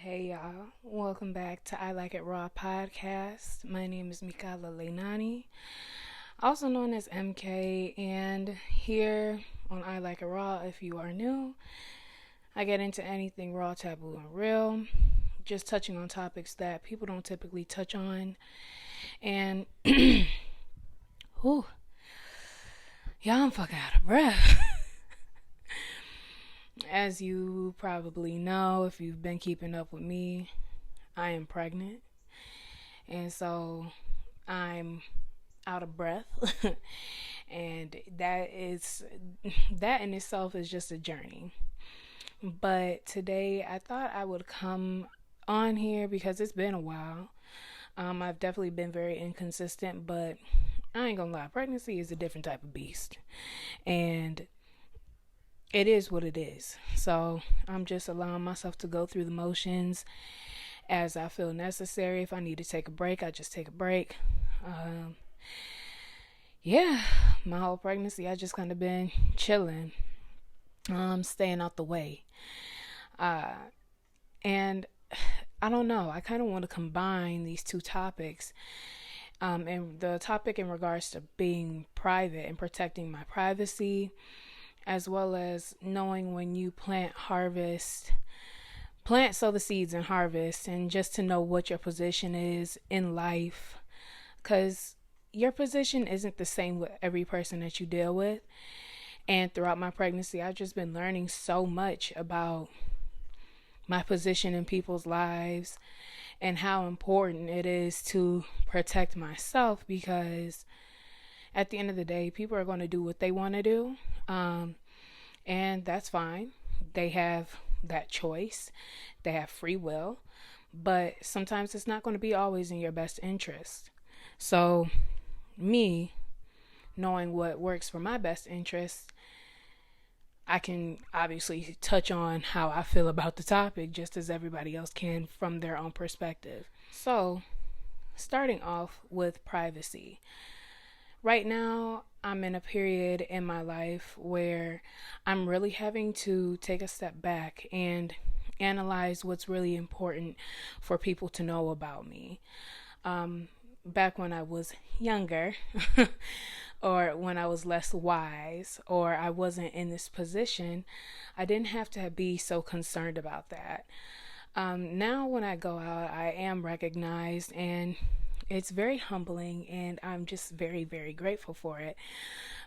Hey y'all, welcome back to I Like It Raw podcast. My name is Mikala Leinani, also known as MK, and here on I Like It Raw, if you are new, I get into anything raw, taboo, and real, just touching on topics that people don't typically touch on. And, whew, y'all, I'm fucking out of breath. As you probably know, if you've been keeping up with me, I am pregnant. And so I'm out of breath. And that in itself is just a journey. But today I thought I would come on here because it's been a while. I've definitely been very inconsistent, but I ain't gonna lie, pregnancy is a different type of beast. And it is what it is. So I'm just allowing myself to go through the motions as I feel necessary. If I need to take a break, I just take a break. Yeah, my whole pregnancy, I just kind of been chilling, staying out the way. And I don't know, I kind of want to combine these two topics. And the topic in regards to being private and protecting my privacy, as well as knowing when you sow the seeds and harvest, and just to know what your position is in life, because your position isn't the same with every person that you deal with. And throughout my pregnancy, I've just been learning so much about my position in people's lives and how important it is to protect myself, because at the end of the day, people are going to do what they want to do. And that's fine. They have that choice. They have free will. But sometimes it's not going to be always in your best interest. So, me knowing what works for my best interest, I can obviously touch on how I feel about the topic just as everybody else can from their own perspective. So, starting off with privacy. Right now, I'm in a period in my life where I'm really having to take a step back and analyze what's really important for people to know about me. Back when I was younger, or when I was less wise, or I wasn't in this position, I didn't have to be so concerned about that. Now when I go out, I am recognized, and it's very humbling, and I'm just very, very grateful for it.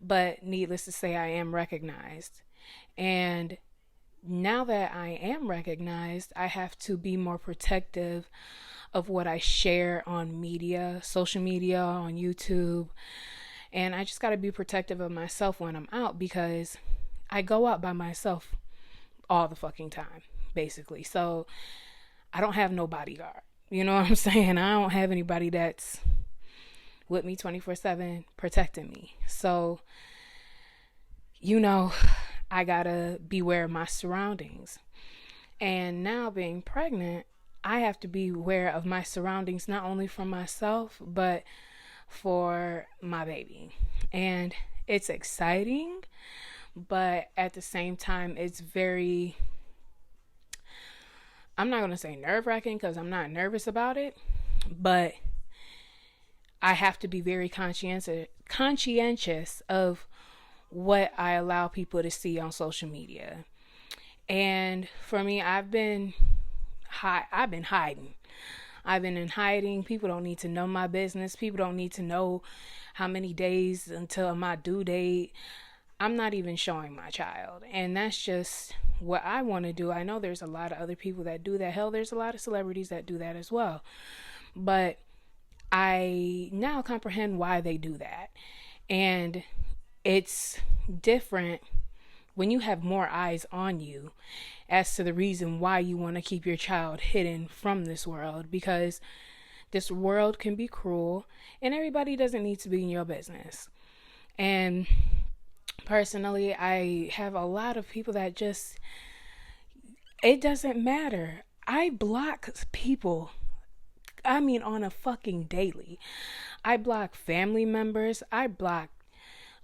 But needless to say, I am recognized. And now that I am recognized, I have to be more protective of what I share on media, social media, on YouTube. And I just got to be protective of myself when I'm out, because I go out by myself all the fucking time, basically. So I don't have no bodyguard. You know what I'm saying? I don't have anybody that's with me 24/7 protecting me. So, I gotta beware of my surroundings. And now being pregnant, I have to be aware of my surroundings, not only for myself, but for my baby. And it's exciting, but at the same time, it's very, I'm not going to say nerve-wracking, because I'm not nervous about it, but I have to be very conscientious of what I allow people to see on social media. And for me, I've been hiding. I've been in hiding. People don't need to know my business. People don't need to know how many days until my due date. I'm not even showing my child. And that's just what I want to do. I know there's a lot of other people that do that. Hell, there's a lot of celebrities that do that as well. But I now comprehend why they do that. And it's different when you have more eyes on you as to the reason why you want to keep your child hidden from this world, because this world can be cruel and everybody doesn't need to be in your business. And personally, I have a lot of people that just, it doesn't matter. I block people, on a fucking daily. I block family members. I block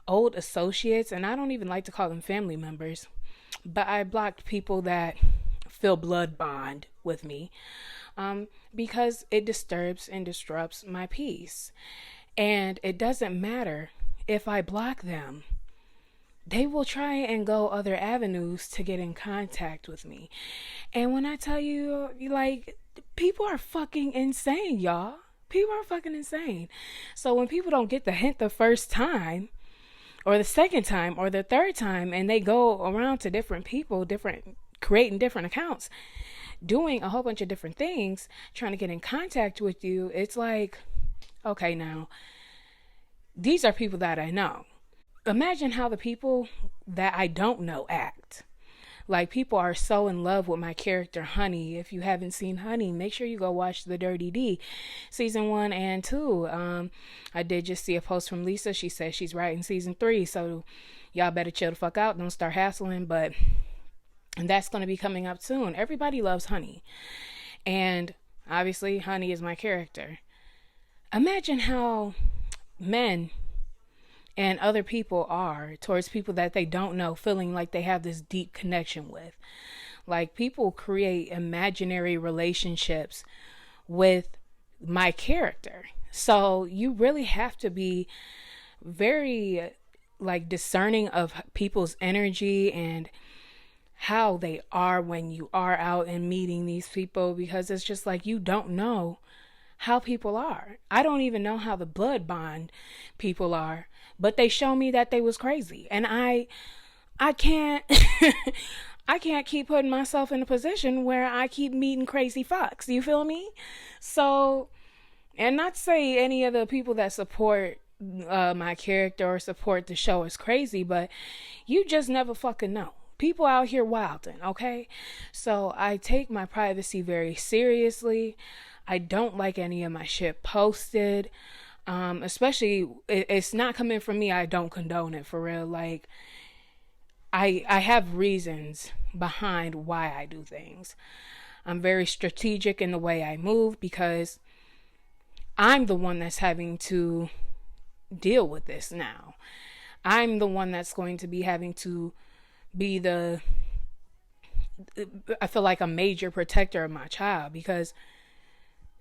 old associates, and I don't even like to call them family members, but I blocked people that feel blood bond with me, because it disturbs and disrupts my peace. And it doesn't matter if I block them. They will try and go other avenues to get in contact with me. And when I tell you, like, people are fucking insane, y'all. People are fucking insane. So when people don't get the hint the first time, or the second time, or the third time, and they go around to different people, creating different accounts, doing a whole bunch of different things, trying to get in contact with you, it's like, okay, now, these are people that I know. Imagine how the people that I don't know act. Like, people are so in love with my character, Honey. If you haven't seen Honey, make sure you go watch The Dirty D, season 1 and 2. I did just see a post from Lisa. She says she's writing season 3. So y'all better chill the fuck out. Don't start hassling. But that's going to be coming up soon. Everybody loves Honey. And obviously, Honey is my character. Imagine how men and other people are towards people that they don't know, feeling like they have this deep connection with. Like, people create imaginary relationships with my character. So you really have to be very, like, discerning of people's energy and how they are when you are out and meeting these people, because it's just like, you don't know how people are. I don't even know how the blood bond people are, but they show me that they was crazy, and I can't I can't keep putting myself in a position where I keep meeting crazy fucks. You feel me? So, and not to say any of the people that support my character or support the show is crazy, but you just never fucking know. People out here wilding, okay? So I take my privacy very seriously. I don't like any of my shit posted. Especially, it's not coming from me. I don't condone it, for real. Like, I have reasons behind why I do things. I'm very strategic in the way I move, because I'm the one that's having to deal with this now. I'm the one that's going to be having to be I feel like a major protector of my child, because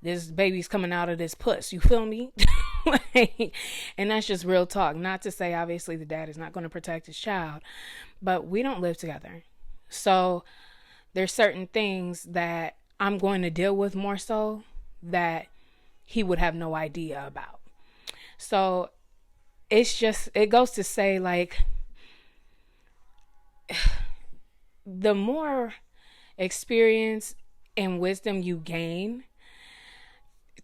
this baby's coming out of this puss. You feel me? And that's just real talk. Not to say, obviously, the dad is not going to protect his child, but we don't live together. So there's certain things that I'm going to deal with more so that he would have no idea about. So it's just, it goes to say, like, the more experience and wisdom you gain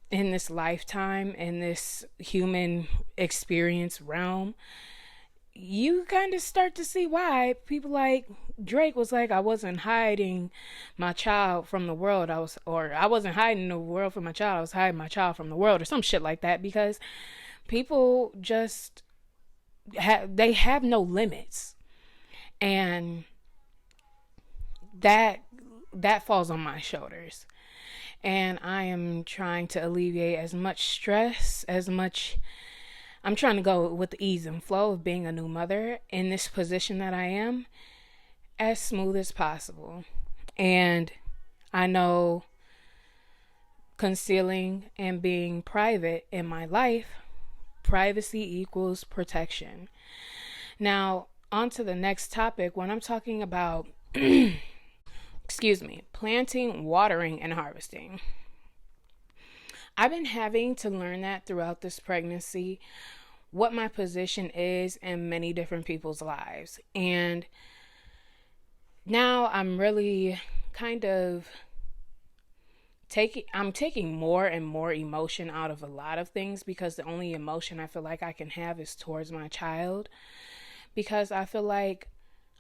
in this lifetime, in this human experience realm, you kind of start to see why people like Drake was like, I wasn't hiding my child from the world. I wasn't hiding the world from my child. I was hiding my child from the world, or some shit like that, because people just they have no limits. And that falls on my shoulders. And I am trying to alleviate as much stress, I'm trying to go with the ease and flow of being a new mother in this position that I am, as smooth as possible. And I know concealing and being private in my life, privacy equals protection. Now, on to the next topic. When I'm talking about planting, watering, and harvesting, I've been having to learn that throughout this pregnancy, what my position is in many different people's lives. And now I'm really kind of taking more and more emotion out of a lot of things, because the only emotion I feel like I can have is towards my child, because I feel like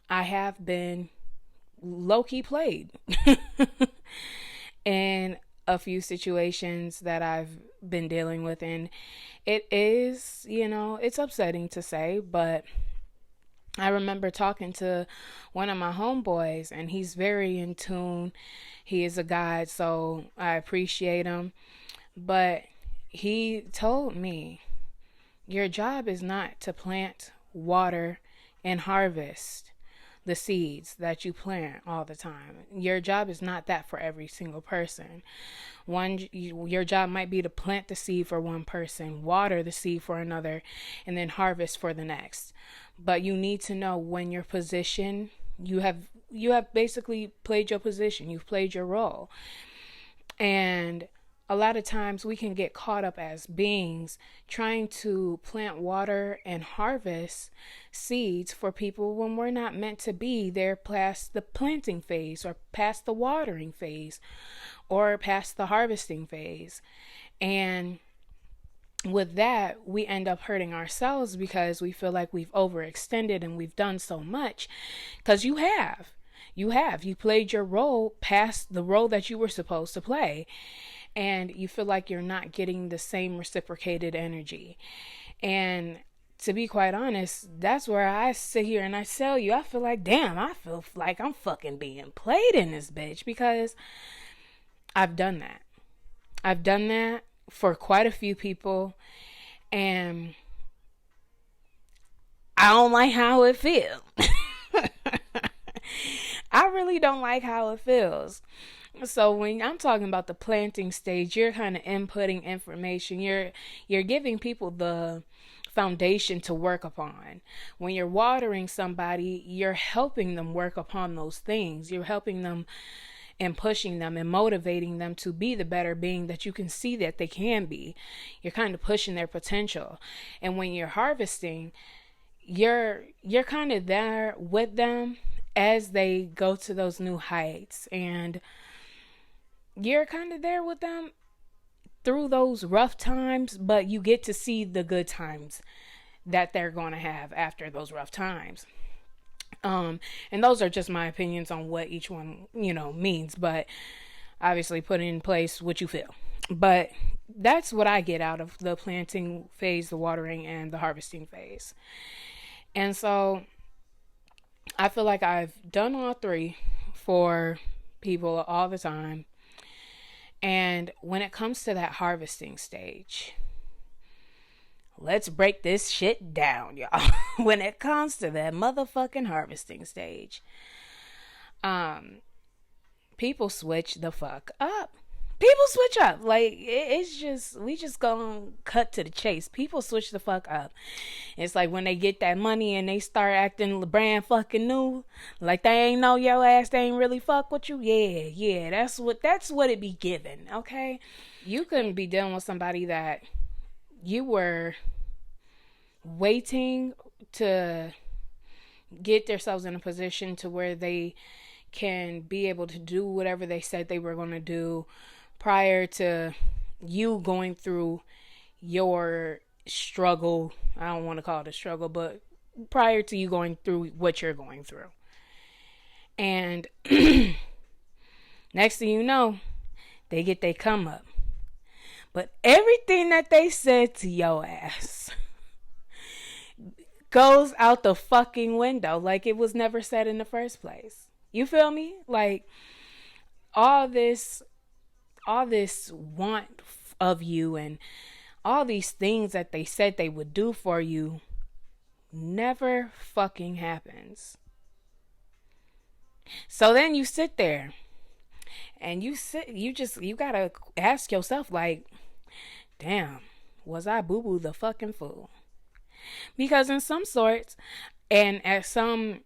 I have been low-key played in a few situations that I've been dealing with. And it is, it's upsetting to say, but I remember talking to one of my homeboys, and he's very in tune. He is a guide, so I appreciate him. But he told me, your job is not to plant, water, and harvest. the seeds that you plant all the time. Your job is not that for every single person. Your job might be to plant the seed for one person, water the seed for another, and then harvest for the next. But you need to know when your position, you have basically played your position, you've played your role. And a lot of times we can get caught up as beings trying to plant, water, and harvest seeds for people when we're not meant to be there past the planting phase or past the watering phase or past the harvesting phase. And with that, we end up hurting ourselves because we feel like we've overextended and we've done so much. Because you played your role past the role that you were supposed to play. And you feel like you're not getting the same reciprocated energy. And to be quite honest, that's where I sit here and I tell you, I feel like, damn, I feel like I'm fucking being played in this bitch, because I've done that. I've done that for quite a few people, and I don't like how it feels. I really don't like how it feels. So when I'm talking about the planting stage, you're kind of inputting information. You're giving people the foundation to work upon. When you're watering somebody, you're helping them work upon those things. You're helping them and pushing them and motivating them to be the better being that you can see that they can be. You're kind of pushing their potential. And when you're harvesting, you're kind of there with them as they go to those new heights, and you're kind of there with them through those rough times, but you get to see the good times that they're going to have after those rough times. And those are just my opinions on what each one, means, but obviously put in place what you feel. But that's what I get out of the planting phase, the watering, and the harvesting phase. And so I feel like I've done all three for people all the time. And when it comes to that harvesting stage, let's break this shit down, y'all. When it comes to that motherfucking harvesting stage, people switch the fuck up. People switch up. Like, it's just, we just gonna cut to the chase. People switch the fuck up. It's like when they get that money and they start acting brand fucking new. Like they ain't know your ass, they ain't really fuck with you. Yeah, that's what it be given, okay? You couldn't be dealing with somebody that you were waiting to get themselves in a position to where they can be able to do whatever they said they were going to do prior to you going through your struggle. I don't want to call it a struggle, but prior to you going through what you're going through. And next thing you know, they get their come up. But everything that they said to your ass goes out the fucking window like it was never said in the first place. You feel me? Like all this want of you and all these things that they said they would do for you never fucking happens. So then you sit there and you gotta ask yourself, like, damn, was I boo-boo the fucking fool? Because in some sorts, and at some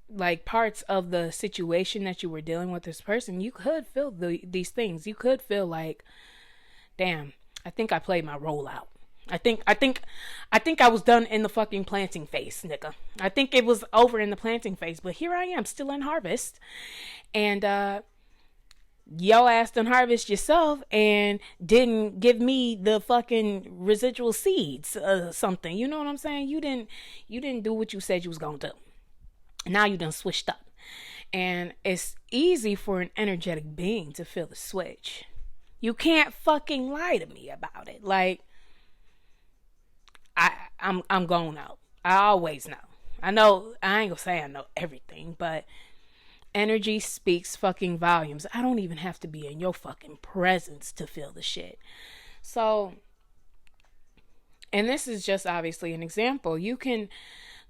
like parts of the situation that you were dealing with this person, you could feel these things. You could feel like, damn, I think I played my role out. I think I was done in the fucking planting phase, nigga. I think it was over in the planting phase, but here I am still in harvest. And yo ass done harvest yourself and didn't give me the fucking residual seeds or something. You know what I'm saying? You didn't do what you said you was gonna do. Now you done switched up. And it's easy for an energetic being to feel the switch. You can't fucking lie to me about it. Like, I'm going out. I always know. I know, I ain't gonna say I know everything, but energy speaks fucking volumes. I don't even have to be in your fucking presence to feel the shit. So, and this is just obviously an example. You can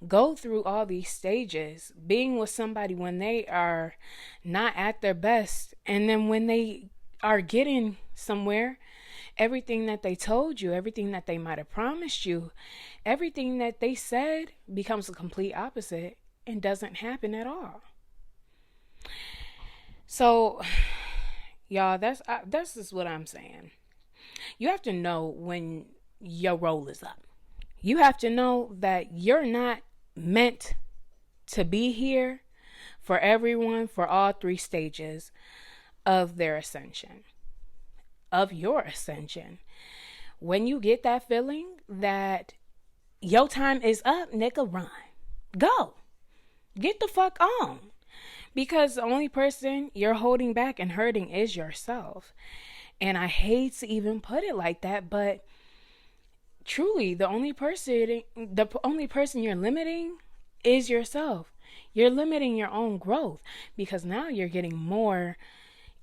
go through all these stages, being with somebody when they are not at their best, and then when they are getting somewhere, everything that they told you, everything that they might have promised you, everything that they said becomes a complete opposite and doesn't happen at all. So, y'all, that's just what I'm saying. You have to know when your roll is up. You have to know that you're not meant to be here for everyone for all three stages of their ascension, of your ascension. When you get that feeling that your time is up, nigga, run. Go. Get the fuck on. Because the only person you're holding back and hurting is yourself. And I hate to even put it like that, but truly the only person you're limiting is yourself. You're limiting your own growth because now you're getting more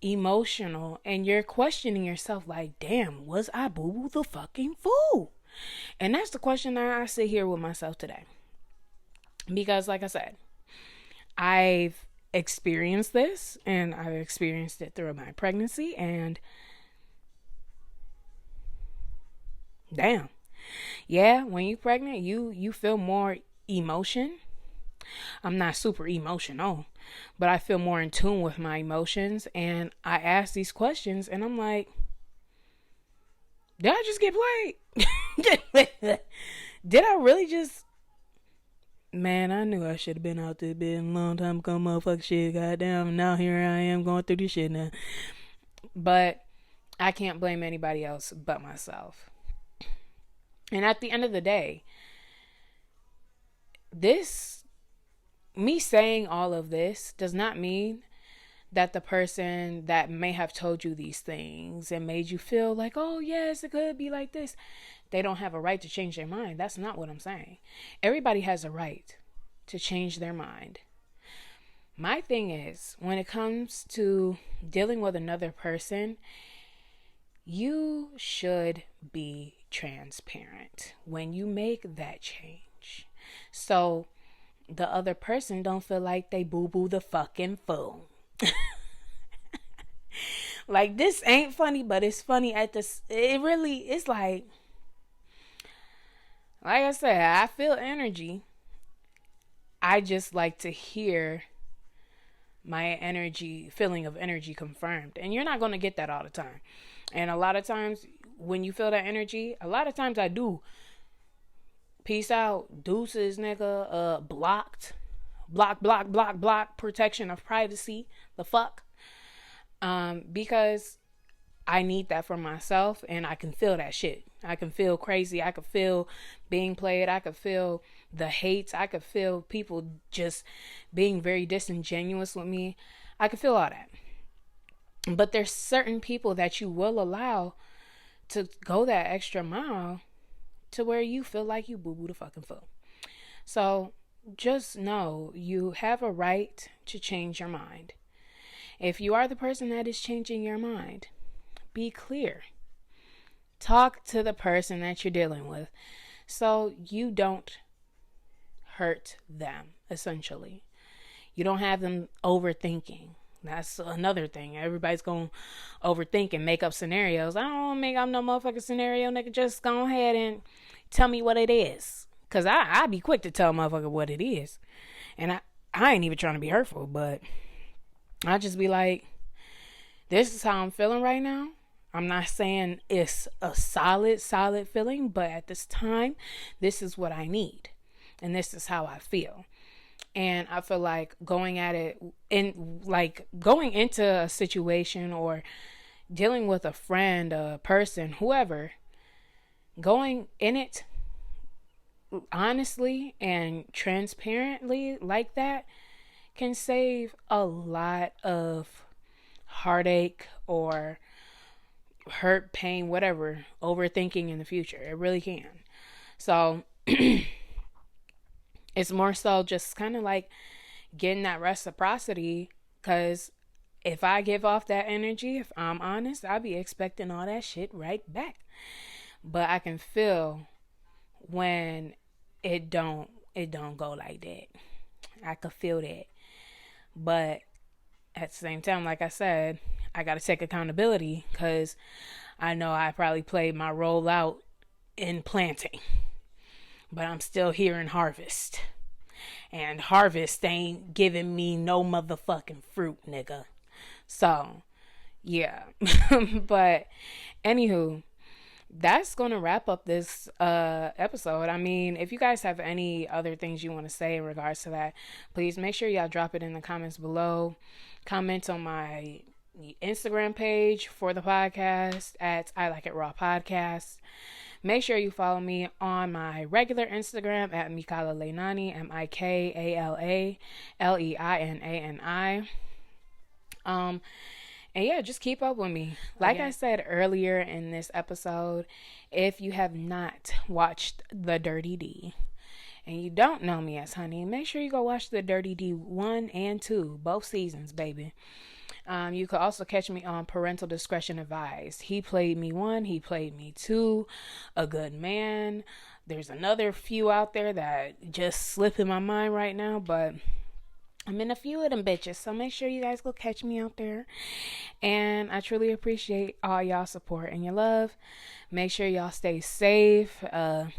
emotional and you're questioning yourself like, damn, was I boo-boo the fucking fool? And that's the question that I sit here with myself today. Because like I said, I've experienced this and I've experienced it through my pregnancy, and damn. Yeah, when you're pregnant, you feel more emotion. I'm not super emotional, but I feel more in tune with my emotions, and I ask these questions and I'm like, did I just get played? Did I really just... Man, I knew I should have been out there bed a long time ago, motherfucker shit, goddamn. Now here I am going through this shit now. But I can't blame anybody else but myself. And at the end of the day, me saying all of this does not mean that the person that may have told you these things and made you feel like, oh yes, it could be like this, they don't have a right to change their mind. That's not what I'm saying. Everybody has a right to change their mind. My thing is, when it comes to dealing with another person, you should be transparent when you make that change. So the other person don't feel like they boo-boo the fucking fool. Like, this ain't funny, but it's funny at this. It really is like I said, I feel energy. I just like to hear my feeling of energy confirmed. And you're not going to get that all the time. And a lot of times when you feel that energy, a lot of times I do. Peace out, deuces, nigga, blocked. Block, protection of privacy, the fuck. Because I need that for myself, and I can feel that shit. I can feel crazy. I can feel being played. I could feel the hate. I could feel people just being very disingenuous with me. I could feel all that. But there's certain people that you will allow to go that extra mile to where you feel like you boo-boo the fucking fool. So just know you have a right to change your mind. If you are the person that is changing your mind, be clear. Talk to the person that you're dealing with so you don't hurt them, essentially. You don't have them overthinking. That's another thing. Everybody's going to overthink and make up scenarios. I don't want to make up no motherfucking scenario, nigga. Just go ahead and tell me what it is. Because I be quick to tell a motherfucker what it is. And I ain't even trying to be hurtful, but I just be like, this is how I'm feeling right now. I'm not saying it's a solid feeling, but at this time, this is what I need. And this is how I feel. And I feel like going into a situation or dealing with a friend, a person, whoever, going in it honestly and transparently like that can save a lot of heartache or hurt, pain, whatever, overthinking in the future. It really can. So it's more so just kind of like getting that reciprocity, because if I give off that energy, if I'm honest, I'll be expecting all that shit right back. But I can feel when it it don't go like that. I could feel that. But at the same time, like I said, I got to take accountability because I know I probably played my role out in planting. But I'm still here in harvest. And harvest ain't giving me no motherfucking fruit, nigga. So, yeah. But, anywho, that's going to wrap up this episode. I mean, if you guys have any other things you want to say in regards to that, please make sure y'all drop it in the comments below. Comment on my Instagram page for the podcast at I Like It Raw Podcast. Make sure you follow me on my regular Instagram at Mikala Leinani, MikalaLeinani. And yeah, just keep up with me. Like I said earlier in this episode, if you have not watched The Dirty D and you don't know me as Honey, make sure you go watch The Dirty D 1 and 2, both seasons, baby. You could also catch me on Parental Discretion Advised. He played me 1, he played me 2, A Good Man. There's another few out there that just slip in my mind right now, but I'm in a few of them bitches, so make sure you guys go catch me out there. And I truly appreciate all y'all support and your love. Make sure y'all stay safe, and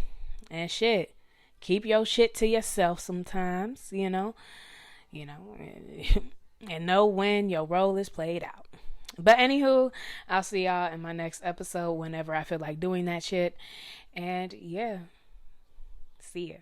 shit. Keep your shit to yourself sometimes, you know, and know when your role is played out. But anywho, I'll see y'all in my next episode whenever I feel like doing that shit. And yeah, see ya.